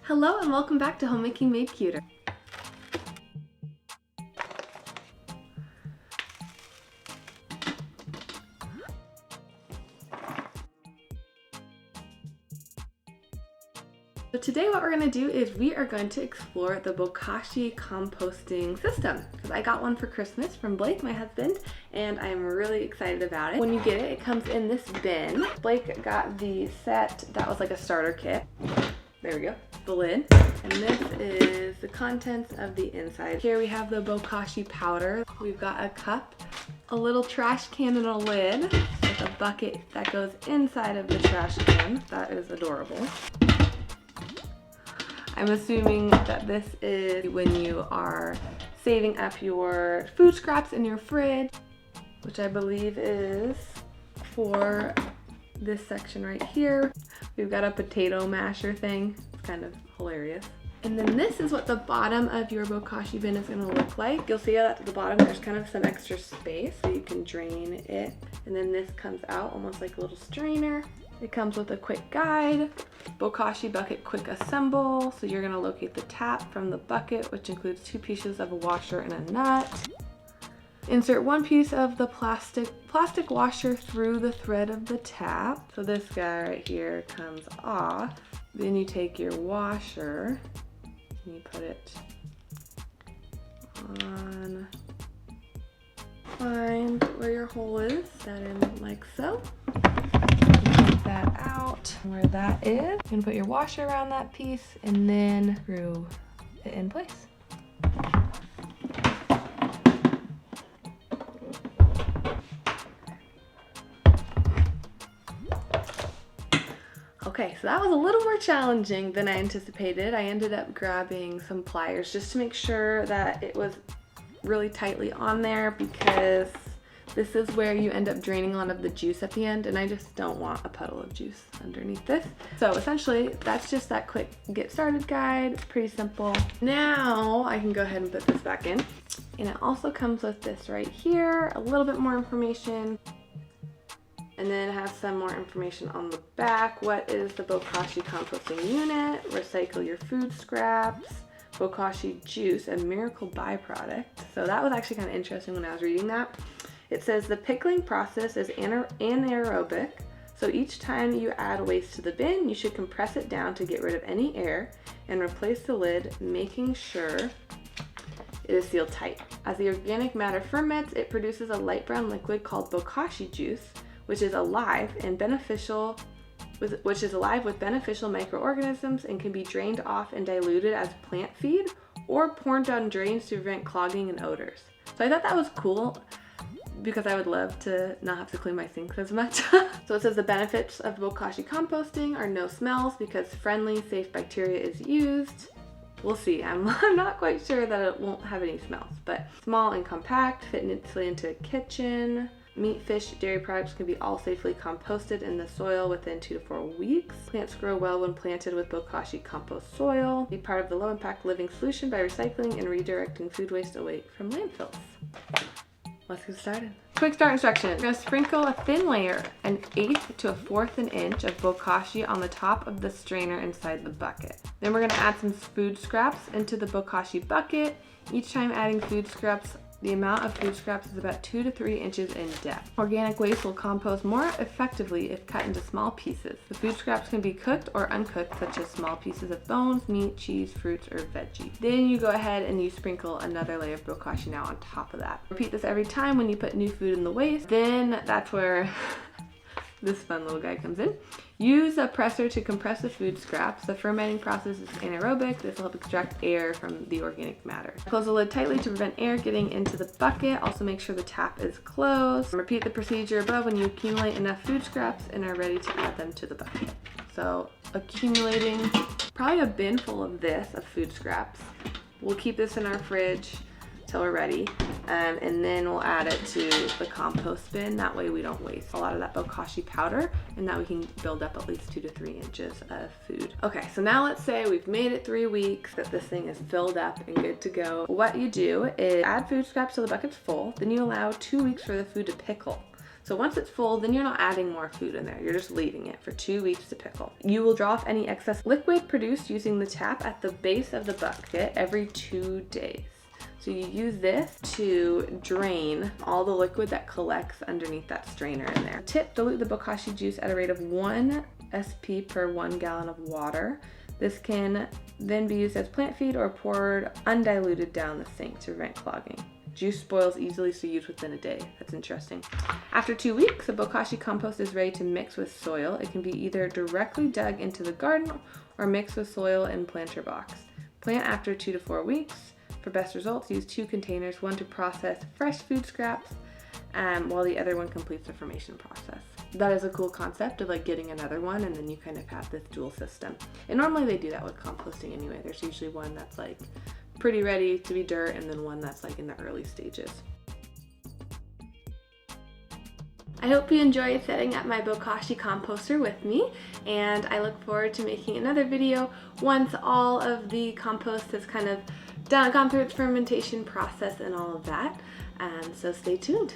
Hello and welcome back to Homemaking Made Cuter. So today what we're going to do is we are going to explore the Bokashi composting system because I got one for Christmas from Blake, my husband, and I'm really excited about it. When you get it, it comes in this bin. Blake got the set that was like a starter kit. There we go, the lid. And this is the contents of the inside. Here we have the Bokashi powder. We've got a cup, a little trash can and a lid with a bucket that goes inside of the trash can. That is adorable. I'm assuming that this is when you are saving up your food scraps in your fridge, which I believe is for this section right here. We've got a potato masher thing. It's kind of hilarious. And then this is what the bottom of your Bokashi bin is gonna look like. You'll see at the bottom there's kind of some extra space so you can drain it. And then this comes out almost like a little strainer. It comes with a quick guide, Bokashi bucket quick assemble. So you're gonna locate the tap from the bucket, which includes 2 pieces of a washer and a nut. Insert 1 piece of the plastic washer through the thread of the tap. So this guy right here comes off. Then you take your washer and you put it on. Find where your hole is, that in like so. Take that out where that is. You're gonna put your washer around that piece and then screw it in place. Okay, so that was a little more challenging than I anticipated. I ended up grabbing some pliers just to make sure that it was really tightly on there because this is where you end up draining a lot of the juice at the end, and I just don't want a puddle of juice underneath this. So essentially, that's just that quick get started guide. Pretty simple. Now I can go ahead and put this back in. And it also comes with this right here, a little bit more information. And then it has some more information on the back. What is the Bokashi composting unit? Recycle your food scraps. Bokashi juice, a miracle byproduct. So that was actually kind of interesting when I was reading that. It says the pickling process is anaerobic. So each time you add waste to the bin, you should compress it down to get rid of any air and replace the lid, making sure it is sealed tight. As the organic matter ferments, it produces a light brown liquid called Bokashi juice, which is alive with beneficial microorganisms and can be drained off and diluted as plant feed or poured down drains to prevent clogging and odors. So I thought that was cool because I would love to not have to clean my sinks as much. So it says the benefits of Bokashi composting are no smells because friendly, safe bacteria is used. We'll see. I'm not quite sure that it won't have any smells, but small and compact, fit neatly into a kitchen. Meat, fish, dairy products can be all safely composted in the soil within 2 to 4 weeks. Plants grow well when planted with Bokashi compost soil. Be part of the low-impact living solution by recycling and redirecting food waste away from landfills. Let's get started. Quick start instructions. We're going to sprinkle a thin layer, 1/8 to 1/4 inch of Bokashi on the top of the strainer inside the bucket. Then we're going to add some food scraps into the Bokashi bucket. Each time adding food scraps, the amount of food scraps is about 2 to 3 inches in depth. Organic waste will compost more effectively if cut into small pieces. The food scraps can be cooked or uncooked, such as small pieces of bones, meat, cheese, fruits, or veggies. Then you go ahead and you sprinkle another layer of Bokashi now on top of that. Repeat this every time when you put new food in the waste. Then that's where this fun little guy comes in. Use a presser to compress the food scraps. The fermenting process is anaerobic. This will help extract air from the organic matter. Close the lid tightly to prevent air getting into the bucket. Also make sure the tap is closed. Repeat the procedure above when you accumulate enough food scraps and are ready to add them to the bucket. So accumulating probably a bin full of this, of food scraps. We'll keep this in our fridge till we're ready, and then we'll add it to the compost bin. That way we don't waste a lot of that Bokashi powder, and that we can build up at least 2 to 3 inches of food. Okay, so now let's say we've made it 3 weeks, that this thing is filled up and good to go. What you do is add food scraps till the bucket's full, then you allow 2 weeks for the food to pickle. So once it's full, then you're not adding more food in there. You're just leaving it for 2 weeks to pickle. You will draw off any excess liquid produced using the tap at the base of the bucket every 2 days. So you use this to drain all the liquid that collects underneath that strainer in there. Tip, dilute the Bokashi juice at a rate of 1 SP per 1 gallon of water. This can then be used as plant feed or poured undiluted down the sink to prevent clogging. Juice spoils easily, so use within a day. That's interesting. After 2 weeks, the Bokashi compost is ready to mix with soil. It can be either directly dug into the garden or mixed with soil in planter box. Plant after 2 to 4 weeks. For best results, use 2 containers, one to process fresh food scraps, while the other one completes the formation process. That is a cool concept of like getting another one, and then you kind of have this dual system. And normally they do that with composting anyway. There's usually one that's like pretty ready to be dirt, and then one that's like in the early stages. I hope you enjoyed setting up my Bokashi composter with me, and I look forward to making another video once all of the compost has kind of gone through its fermentation process and all of that. So stay tuned.